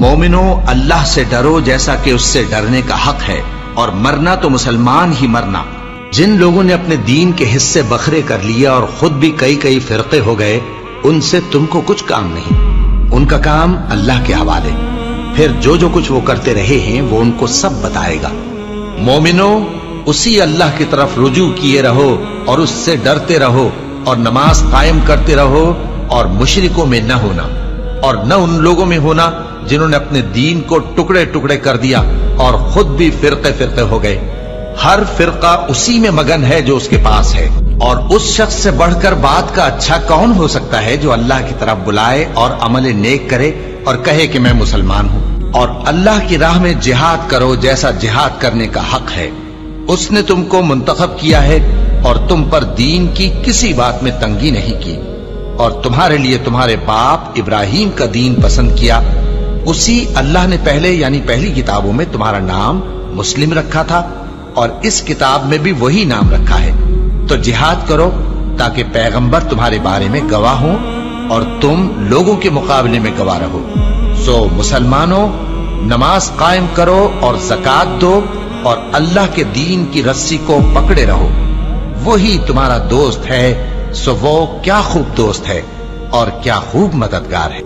مومنو اللہ سے ڈرو جیسا کہ اس سے ڈرنے کا حق ہے، اور مرنا تو مسلمان ہی مرنا۔ جن لوگوں نے اپنے دین کے حصے بکھرے کر لیا اور خود بھی کئی فرقے ہو گئے، ان سے تم کو کچھ کام نہیں، ان کا کام اللہ کے حوالے، پھر جو کچھ وہ کرتے رہے ہیں وہ ان کو سب بتائے گا۔ مومنو اسی اللہ کی طرف رجوع کیے رہو اور اس سے ڈرتے رہو، اور نماز قائم کرتے رہو، اور مشرکوں میں نہ ہونا، اور نہ ان لوگوں میں ہونا جنہوں نے اپنے دین کو ٹکڑے ٹکڑے کر دیا اور خود بھی فرقے ہو گئے۔ ہر فرقہ اسی میں مگن ہے جو اس کے پاس ہے، اور اس شخص سے بڑھ کر بات کا اچھا کون ہو سکتا ہے جو اللہ کی طرف بلائے اور عمل نیک کرے اور کہے کہ میں مسلمان ہوں۔ اور اللہ کی راہ میں جہاد کرو جیسا جہاد کرنے کا حق ہے۔ اس نے تم کو منتخب کیا ہے اور تم پر دین کی کسی بات میں تنگی نہیں کی، اور تمہارے لیے تمہارے باپ ابراہیم کا دین پسند کیا۔ اسی اللہ نے پہلی کتابوں میں تمہارا نام مسلم رکھا تھا، اور اس کتاب میں بھی وہی نام رکھا ہے۔ تو جہاد کرو تاکہ پیغمبر تمہارے بارے میں گواہ ہوں اور تم لوگوں کے مقابلے میں گواہ رہو۔ سو مسلمانوں، نماز قائم کرو اور زکات دو، اور اللہ کے دین کی رسی کو پکڑے رہو، وہی تمہارا دوست ہے۔ سو وہ کیا خوب دوست ہے اور کیا خوب مددگار ہے۔